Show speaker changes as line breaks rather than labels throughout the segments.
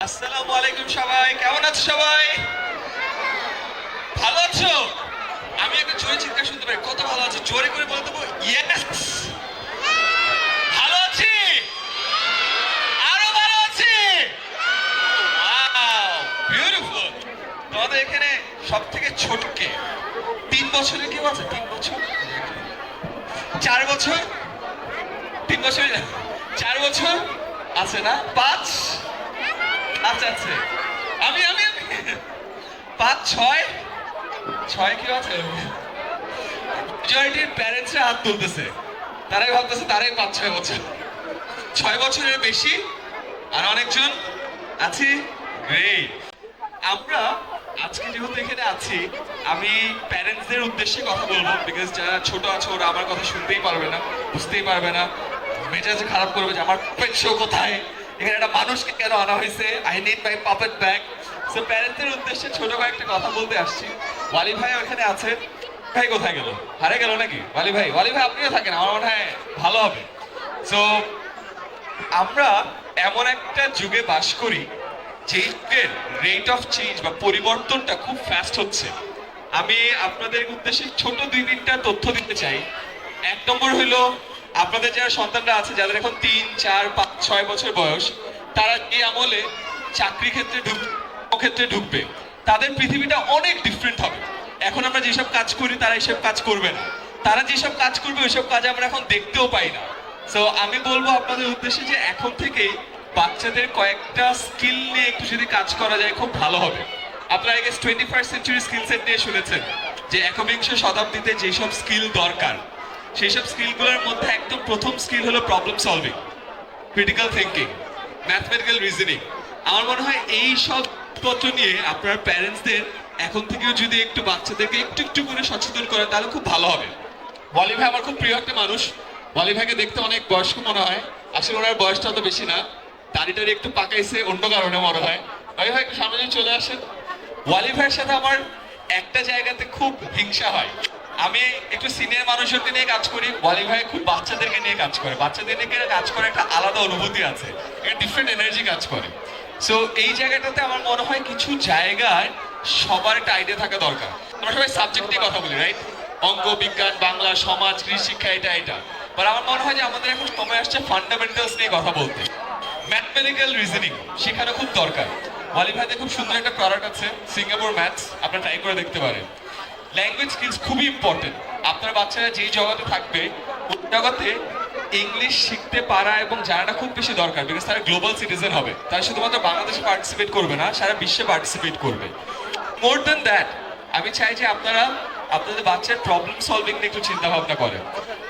আসসালামু আলাইকুম সবাই, কেমন আছো সবাই? ভালো আছো? আমি একটা জোরে চিৎকার শুনতে পাই, কত ভালো আছো জোরে করে বলতে পারবো? ইয়েস, ভালো আছি, আরো ভালো আছি। Wow, beautiful. তোমাদের এখানে সব থেকে ছোট কে? 3 বছরের কেউ আছে? 3 বছর, 4 বছর, 3 বছর, 4 বছর আছে না? 5, আচ্ছা আচ্ছা, আমি আমি আমি 5, 6, 6 কেউ আছে? মেজরিটির প্যারেন্টসরা হাত তুলতেছে, তারাই ভাবতেছে তারাই 5-6 বছর, 6 বছরের বেশি। আর অনেকজন আছি। গ্রেট। আমরা আজকে যেহেতু এখানে আছি, আমি প্যারেন্টসদের উদ্দেশ্যে কথা বলবো, বিকজ যারা ছোট আছে ওরা আমার কথা শুনতেই পারবে না, বুঝতেই পারবে না, মেজাজ খারাপ করবে যে আমার পেট শো কোথায়, এখানে একটা মানুষকে কেন আনা হয়েছে, I need my puppet bag. So প্যারেন্টসদের উদ্দেশ্যে ছোট কয়েকটা কথা বলতে আসছি। ওয়ালি ভাই ওখানে আছে, ভাই কোথায় গেল? হারে গেল নাকি? ওয়ালি ভাই, ওয়ালি ভাই আপনিও থাকেন, আমার মনে হয় ভালো হবে। সো আমরা এমন একটা যুগে বাস করি যে যুগের রেট অফ চেঞ্জ বা পরিবর্তনটা খুব ফাস্ট হচ্ছে। আমি আপনাদের উদ্দেশ্যে ছোট 2-3টা তথ্য দিতে চাই। 1 নম্বর হলো, আপনাদের যারা সন্তানরা আছে, যাদের এখন 3, 4, 5, 6 বছর বয়স, তারা এই আমলে চাকরি ক্ষেত্রে ঢুকবে, তাদের পৃথিবীটা অনেক ডিফারেন্ট হবে। এখন আমরা যেসব কাজ করি তারা এইসব কাজ করবে না, তারা যেসব কাজ করবে ওইসব কাজ আমরা এখন দেখতেও পাই না। সো আমি বলবো আপনাদের উদ্দেশ্যে যে এখন থেকেই বাচ্চাদের কয়েকটা স্কিল নিয়ে একটু যদি কাজ করা যায় খুব ভালো হবে। আপনারা আগে 21st সেঞ্চুরি স্কিল সেট নিয়ে শুনেছেন যে একবিংশ শতাব্দীতে যেসব স্কিল দরকার, সেই সব স্কিলগুলোর মধ্যে একদম প্রথম স্কিল হলো problem solving, critical thinking, mathematical reasoning. আমার মনে হয় এই সব পত্র নিয়ে আপনার প্যারেন্টসদের এখন থেকেও যদি একটু বাচ্চাদেরকে একটু একটু করে সচেতন করে তাহলে খুব ভালো হবে। ওয়ালি ভাই আমার খুব প্রিয় একটা মানুষ। ওয়ালি ভাইকে দেখতে অনেক বয়স্ক মনে হয়, আসলে ওনার বয়সটা তো বেশি না, দাড়িটারি একটু পাকাইছে অন্য কারণে মনে হয়। ওয়ালি ভাই একটু সামনে যদি চলে আসেন। ওয়ালি ভাইয়ের সাথে আমার একটা জায়গাতে খুব হিংসা হয়। আমি একটু সিনিয়র মানুষজনকে নিয়ে কাজ করি, ওয়ালি ভাই খুব বাচ্চাদেরকে নিয়ে কাজ করে, বাচ্চাদের নিয়ে কাজ করে একটা আলাদা অনুভূতি আছে, একটা ডিফারেন্ট এনার্জি কাজ করে। সো এই জায়গাটাতে আমার মনে হয় কিছু জায়গায় সবার একটা আইডিয়া থাকা দরকার। আমরা সবাই সাবজেক্ট নিয়ে কথা বলি, রাইট? অঙ্ক, বিজ্ঞান, বাংলা, সমাজ, কৃষি শিক্ষা, এটা বাট আমার মনে হয় যে আমাদের এখন সময় আসছে ফান্ডামেন্টালস নিয়ে কথা বলতে। ম্যাথমেটিক্যাল রিজনিং শেখানো খুব দরকার। ওয়ালি ভাইদের খুব সুন্দর একটা প্রোডাক্ট আছে, সিঙ্গাপুর ম্যাথস, আপনারা ট্রাই করে দেখতে পারেন। ল্যাঙ্গুয়েজ স্কিলস খুবই ইম্পর্টেন্ট। আপনার বাচ্চারা যেই জগতে থাকবে ওই জগতে ইংলিশ শিখতে পারা এবং জানাটা খুব বেশি দরকার, বিকজ তারা গ্লোবাল সিটিজেন হবে। তারা শুধুমাত্র বাংলাদেশে পার্টিসিপেট করবে না, সারা বিশ্বে পার্টিসিপেট করবে। মোর দেন দ্যাট, আমি চাই যে আপনারা আপনাদের বাচ্চার প্রবলেম সলভিং নিয়ে একটু চিন্তা ভাবনা করেন।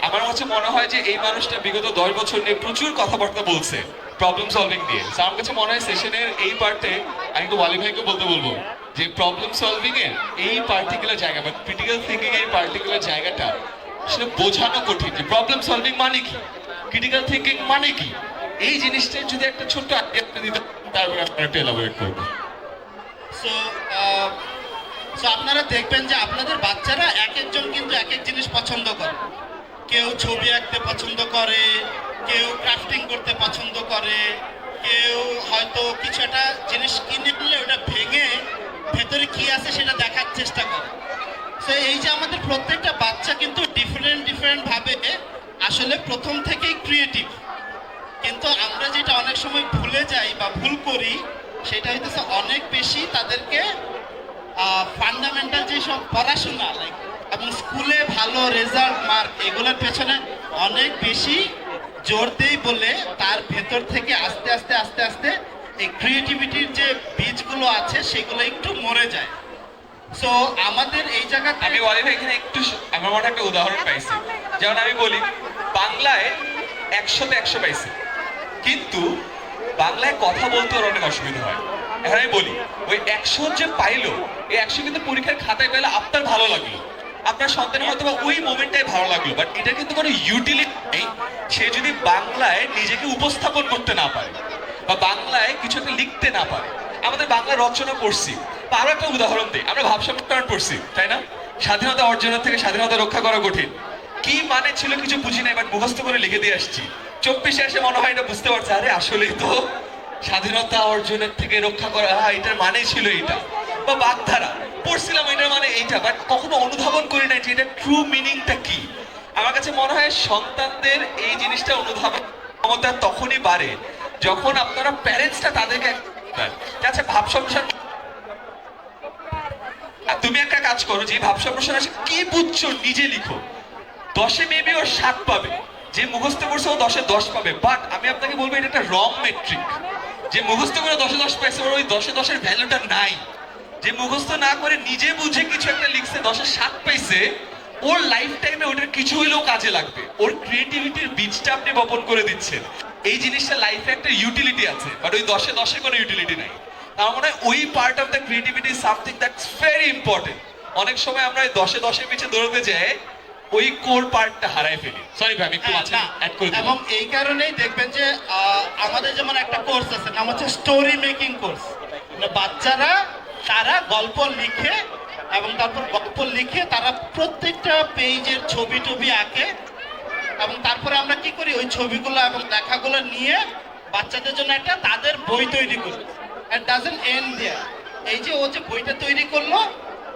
আমার কাছে মনে হয় যে এই মানুষটা বিগত 10 বছর নিয়ে প্রচুর কথাবার্তা বলছে প্রবলেম সলভিং নিয়ে। আমার কাছে মনে হয় সেশনের এই পার্টে আমি তো ওয়ালি ভাইকে বলতে বলবো যে প্রবলেম সলভিং এর এই পার্টিকুলার জায়গা বা ক্রিটিক্যাল থিঙ্কিং এর পার্টিকুলার জায়গাটা আসলে বোঝানো কঠিন যে প্রবলেম সলভিং মানে কি, ক্রিটিক্যাল থিঙ্কিং মানে কি। এই জিনিসটা যদি একটা ছোট্ট আইডিয়া দিতে, তারপরে আপনারা একটু এলাবোরেট করবো।
সো সো আপনারা দেখবেন যে আপনাদের বাচ্চারা এক একজন কিন্তু এক এক জিনিস পছন্দ করে। কেউ ছবি আঁকতে পছন্দ করে, কেউ ক্রাফটিং করতে পছন্দ করে, কেউ হয়তো কিছু একটা জিনিস কিনে নিলে ওটা ভেঙে ভেতরে কি আছে সেটা দেখার চেষ্টা করে। সো এই যে আমাদের প্রত্যেকটা বাচ্চা কিন্তু ডিফারেন্ট ডিফারেন্ট ভাবে আসলে প্রথম থেকেই ক্রিয়েটিভ, কিন্তু আমরা যেটা অনেক সময় ভুলে যাই বা ভুল করি সেটা হইতেছে অনেক বেশি তাদেরকে ফান্ডামেন্টাল যেসব পড়াশোনা লাইক এবং স্কুলে ভালো রেজাল্ট মার্ক এগুলোর পেছনে অনেক বেশি জোর দেই বলে তার ভেতর থেকে আস্তে আস্তে আস্তে আস্তে এই ক্রিয়েটিভিটির যে বীজগুলো আছে সেগুলো একটু মরে যায়। সো আমাদের এই জায়গাতে
আমি ওয়ালি ভাই এখানে একটু আমার মনে একটা উদাহরণ পাইছি। যেমন আমি বলি, বাংলায় 100তে 100 পাইছি, কিন্তু বাংলায় কথা বলতে ওর অনেক অসুবিধা হয়। এখন আমি বলি, ওই 100 যে পাইলো, এই 100 কিন্তু পরীক্ষার খাতায় পেলে আপনার ভালো লাগলো, আপনার সন্তানের হয়তো বা ওই মোমেন্টটাই ভালো লাগলো, বাট এটা কিন্তু কোনো ইউটিলিটি নেই। সে যদি বাংলায় নিজেকে উপস্থাপন করতে না পারে বা বাংলায় কিছু একটা লিখতে না পারে। আমাদের বাংলা রচনা পড়ছি, বা আরো একটা উদাহরণ দিই, আমরা ভাবসাম্যকরণ পড়ছি, তাই না? স্বাধীনতা অর্জনের থেকে স্বাধীনতা রক্ষা করা কঠিন, কি মানে ছিল কিছু বুঝি নাই, বাট মুখস্থ করে লিখে দিয়ে আসছি। 24-এ এসে মনে হয় এটা বুঝতে পারছে, আরে আসলেই তো স্বাধীনতা অর্জনের থেকে রক্ষা করা, এটার মানে ছিল এইটা, বা বাগধারা পড়ছিলাম এটার মানে এইটা, বাট কখনো অনুধাবন করি না যে এটা ট্রু মিনিংটা কি। আমার কাছে মনে হয় সন্তানদের এই জিনিসটা অনুধাবন ক্ষমতা তখনই বাড়ে যখন আপনারা প্যারেন্টসটা তাদেরকে আচ্ছা ভাব সম্প্রসারণ, আর তুমি একটা কাজ করো, যে ভাব সম্প্রসারণ আসে কি বুঝছো নিজে লিখো, 10-এ মেবি ওর 7 পাবে, যে মুখস্থ করছে ও 10-এ 10 পাবে, বাট আমি আপনাকে বলবো এটা একটা রং মেট্রিক। যে মুখস্থ করে 10-এ 10 পাইছে ওর ওই 10-এ 10-এর ভ্যালুটা নাই। যে মুখস্থ না করে নিজে বুঝে কিছু একটা লিখছে 10-এ 7 পাইছে, ওর লাইফ টাইমে ওটার কিছু হইলেও কাজে লাগবে, ওর ক্রিয়েটিভিটির বীজটা আপনি বপন করে দিচ্ছেন। এই জিনিসটা লাইফে একটা ইউটিলিটি আছে, বাট ওই 10-এ 10-এর কোনো ইউটিলিটি নাই। আমার মনে হয় ওই part of the creativity something that's very important. অনেক সময় আমরা ওই 10-এ 10-এর পিছিয়ে দৌড়তে যাই, ওই কোর পার্টটা হারায় ফেলি। সরি ভাই, আমি একটু মাঝে অ্যাড করে দিই।
এবং এই কারণেই দেখবেন যে আমাদের যেমন একটা কোর্স আছে, নাম হচ্ছে স্টোরি মেকিং কোর্স। বাচ্চারা তারা গল্প লিখে এবং তারপর গল্প লিখে তারা প্রত্যেকটা পেজের ছবি টবি আঁকে, এবং তারপরে আমরা কি করি, ওই ছবিগুলো এবং লেখাগুলো নিয়ে বাচ্চাদের জন্য একটা তাদের বই তৈরি করি। ইট ডাজন্ট এন্ড দেয়ার। এই যে ও যে বইটা তৈরি করলো,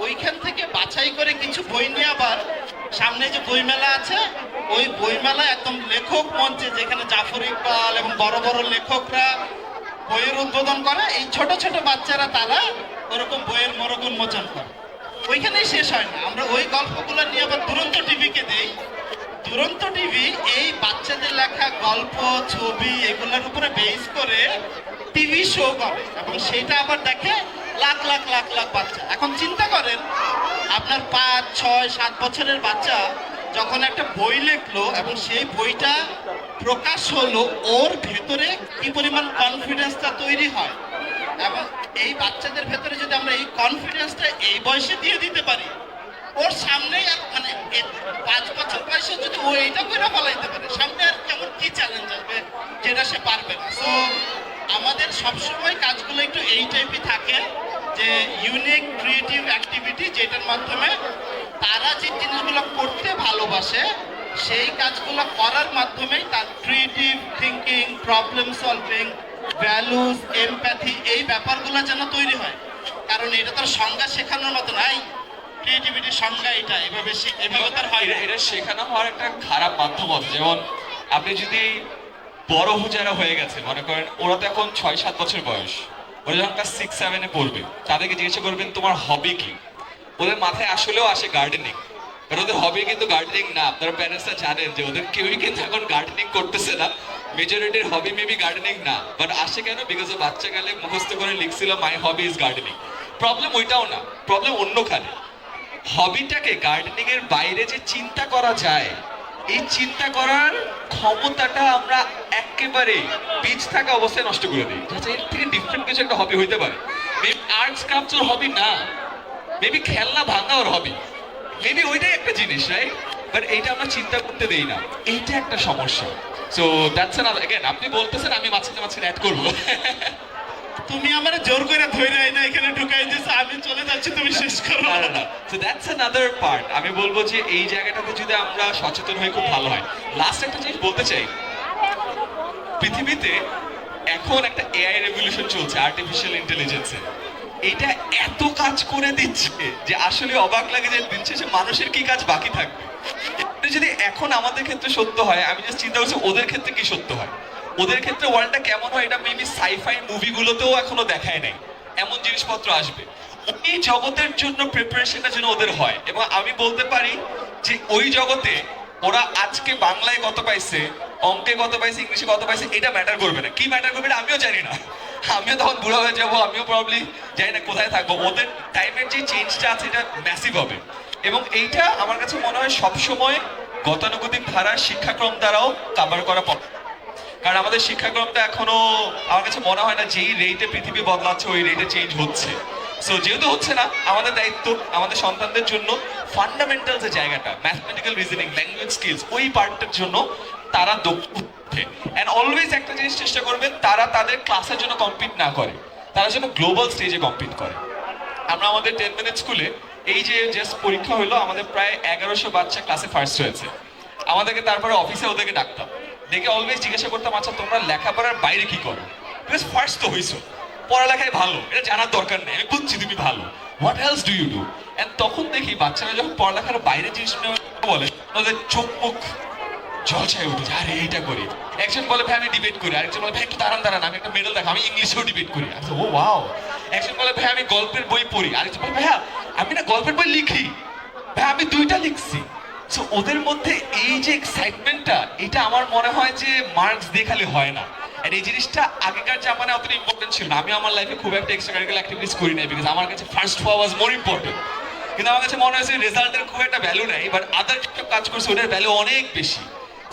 ওইখান থেকে বাছাই করে কিছু বই নিয়ে আবার সামনে যে বইমেলা আছে, ওই বইমেলা একদম লেখক মঞ্চে, যেখানে জাফর ইকবাল এবং বড় বড় লেখকরা বইয়ের উদ্বোধন করে, এই ছোট ছোট বাচ্চারা তারা ওরকম বইয়ের মোড়ক উন্মোচন করে। ওইখানেই শেষ হয় না, আমরা ওই গল্পগুলো নিয়ে আবার দুরন্ত টিভিকে দেই। দুরন্ত টিভি এই বাচ্চাদের লেখা গল্প, ছবি এগুলোর উপরে বেস করে টিভি শো করে, এবং সেটা আবার দেখে লাখ লাখ লাখ লাখ বাচ্চা। এখন চিন্তা করেন, আপনার 5, 6, 7 বছরের বাচ্চা যখন একটা বই লিখলো এবং সেই বইটা প্রকাশ হলো, ওর ভেতরে কি পরিমাণ কনফিডেন্সটা তৈরি হয়। এবং এই বাচ্চাদের ভেতরে যদি আমরা এই কনফিডেন্সটা এই বয়সে দিয়ে দিতে পারি, ওর সামনেই আর মানে 5 বছর বয়সে যদি ও এইটা করে ফলাইতে পারে, সামনে আর কেমন কি চ্যালেঞ্জ আসবে যেটা সে পারবে না। সো আমাদের সবসময় কাজগুলো একটু এই টাইপই থাকে, যে ইউনিক ক্রিয়েটিভ অ্যাক্টিভিটি, যেটার মাধ্যমে তারা যে জিনিসগুলো করতে ভালোবাসে সেই কাজগুলো করার মাধ্যমেই তার creative thinking, problem solving, values, empathy, এই ব্যাপারগুলো যেন তৈরি হয়। কারণ এটা তো সংজ্ঞা শেখানোর মতো নাই, ক্রিয়েটিভিটির সংজ্ঞা এটা, এভাবে তার হয় না।
এটা শেখানো হওয়ার একটা খারাপ মাধ্যম আছে। যেমন আপনি যদি বড় যারা হয়ে গেছে, মনে করেন ওরা তো এখন 6-7 বছর বয়স, ওরা যখন ক্লাস 6-7-এ পড়বে, তাদেরকে জিজ্ঞাসা করবেন তোমার হবি কি, ওদের মাথায় আসলেও আসে গার্ডেনিং, কারণ ওদের হবি কিন্তু গার্ডেনিং না। আপনারা প্যারেন্টসরা জানেন যে ওদের কেউই কিন্তু এখন গার্ডেনিং করতেছে না, মেজরিটির হবি মেবি গার্ডেনিং না, বাট আসে কেন, বিকজ ও বাচ্চা গেলে মুখস্থ করে লিখছিল মাই হবি ইজ গার্ডেনিং। প্রবলেম ওইটাও না, প্রবলেম অন্যখানে। হবিটাকে গার্ডেনিং এর বাইরে যে চিন্তা করা যায়, এই চিন্তা করার ক্ষমতাটা আমরা একেবারে বীজ থাকা অবস্থায় নষ্ট করে দিই। আচ্ছা, এর থেকে ডিফারেন্ট কিছু একটা হবি হইতে পারে। মেবি আর্ট স্কাল্পচার হবি না, মেবি খেলনা ভাঙা ওর হবি, মেবি ওইটাই একটা জিনিস, রাইট? বাট এইটা আমরা চিন্তা করতে দেই না, এইটা একটা সমস্যা। সো দ্যাটস অ্যানাদার, अगेन আপনি বলতেছেন, আমি মাঝখানে মাঝখানে অ্যাড করবো।
তুমি আমার জোর করে ধরে আই না, এখানে ঢুকাই দিয়েছো, আমি চলে যাচ্ছি, তুমি শেষ করো।
না না না, সো দ্যাটস অ্যানাদার পার্ট। আমি বলবো যে এই জায়গাটাতে যদি আমরা সচেতন হই খুব ভালো হয়। লাস্ট একটা জিনিস বলতে চাই, পৃথিবীতে এখন একটা এআই রেভলিউশন চলছে, আর্টিফিশিয়াল ইন্টেলিজেন্সে। এটা এত কাজ করে দিচ্ছে যে আসলে অবাক লাগে যে দিন শেষে মানুষের কি কাজ বাকি থাকবে। এটা যদি এখন আমাদের ক্ষেত্রে সত্য হয়, আমি জাস্ট চিন্তা করছি ওদের ক্ষেত্রে কি সত্য হয়, ওদের ক্ষেত্রে ওয়ার্ল্ডটা কেমন হয়, এটা মেবি সাইফাই মুভিগুলোতেও এখনো দেখায় নাই, এমন জিনিসপত্র আসবে। এই জগতের জন্য প্রিপারেশনটা যেন ওদের হয়, এবং আমি বলতে পারি যে ওই জগতে ওরা আজকে বাংলায় কত পাইছে, অঙ্কে কত পাইছে, ইংলিশে কত পাইছে, এটা ম্যাটার করবে না। কি ম্যাটার করবে এটা আমিও জানি না, আমিও তখন বুড়া হয়ে যাবো, আমিও প্রবলি জানি না কোথায় থাকবো। ওদের টাইমের যে চেঞ্জটা আছে এটা ম্যাসিভ হবে, এবং এইটা আমার কাছে মনে হয় সবসময় গতানুগতিক ধারার শিক্ষাক্রম দ্বারাও কাভার করা পড়ে। কারণ আমাদের শিক্ষাক্রমটা এখনো আমার কাছে মনে হয় না যেই রেটে পৃথিবী বদলাচ্ছে ওই রেটে চেঞ্জ হচ্ছে। সো যেহেতু হচ্ছে না, আমাদের দায়িত্ব আমাদের সন্তানদের জন্য ফান্ডামেন্টাল যে জায়গাটা, ম্যাথমেটিক্যাল রিজনিং, ল্যাঙ্গুয়েজ স্কিলস, ওই পার্টটার জন্য তারা দক্ষ হচ্ছে। অ্যান্ড অলওয়েজ একটা জিনিস চেষ্টা করবেন, তারা তাদের ক্লাসের জন্য কম্পিট না করে, তারা যেন গ্লোবাল স্টেজে কম্পিট করে। আমরা আমাদের 10 মিনিট স্কুলে এই যে জাস্ট পরীক্ষা হলো, আমাদের প্রায় 1100 বাচ্চা ক্লাসে ফার্স্ট হয়েছে। আমাদেরকে তারপরে অফিসে ওদেরকে ডাকতাম, ডেকে অলওয়েজ জিজ্ঞাসা করতাম, আচ্ছা তোমরা লেখাপড়ার বাইরে কি করো, বিকজ ফার্স্ট তো হইছো, পড়ালেখায় ভালো, এটা জানার দরকার নেই, আমি বুঝছি তুমি ভালো, what else do you do? And তখন দেখি বাচ্চারা যখন পড়ালেখার বাইরে জিনিস বলে, তাদের চোখ মুখ জলছায় উঠে যায়, আরে এইটা করি। একজন বলে ভাই আমি ডিবেট করি, আরেকজন বলে ভাই একটু দাঁড়ান দাঁড়ান আমি একটা মেডেল দেখো, আমি ইংলিশেও ডিবেট করি। আচ্ছা ও ওয়াও। একজন বলে ভাই আমি গল্পের বই পড়ি, আরেকজন বলে ভাইয়া আমি না গল্পের বই লিখি, ভাই আমি দুইটা লিখছি। সো ওদের মধ্যে এই যে এক্সাইটমেন্টটা, এটা আমার মনে হয় যে মার্কস দিয়ে খালি হয় না। আর এই জিনিসটা আগেকার জামানায় অতটা ইম্পর্টেন্ট ছিল না। আমি আমার লাইফে খুব একটা এক্সট্রা কারিকুলার অ্যাক্টিভিটিস করি নাই, বিকজ আমার কাছে ফার্স্ট হওয়া ওয়াজ মোর ইম্পর্টেন্ট। কিন্তু আমার কাছে মনে হয়েছে রেজাল্টের খুব একটা ভ্যালু নাই, বাট আদার যেসব কাজ করছে ওটার ভ্যালু অনেক বেশি।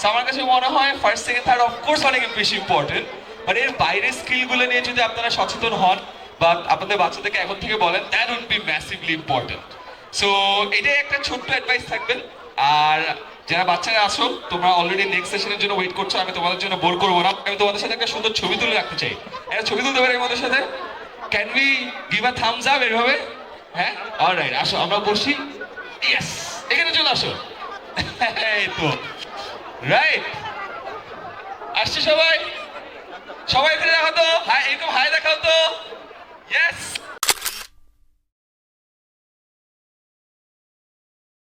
So আমার কাছে মনে হয় ফার্স্ট সেকেন্ড থার্ড অফকোর্স অনেক বেশি ইম্পর্টেন্ট, বাট এর বাইরের স্কিলগুলো নিয়ে যদি আপনারা সচেতন হন বা আপনাদের বাচ্চাদেরকে এখন থেকে বলেন, that would be massively important. So এটাই একটা ছোট্ট অ্যাডভাইস থাকবে। আর যারা বাচ্চারা আসো, তোমরা অলরেডি নেক্সট সেশনের জন্য ওয়েট করছো, আমি তোমাদের জন্য বোর করবো না, আমি তোমাদের সাথে একটা সুন্দর ছবি তুলে রাখতে চাই। একটা ছবি তুলতে পারি আমাদের সাথে? Can we give a Thums up এভাবে? হ্যাঁ, অলরাইট, আসো আমরা বসি। ইয়েস, এখানে চলে আসো। এই তো রাইট, আসছে সবাই, সবাই এখানে রাখো তো, হ্যাঁ এরকম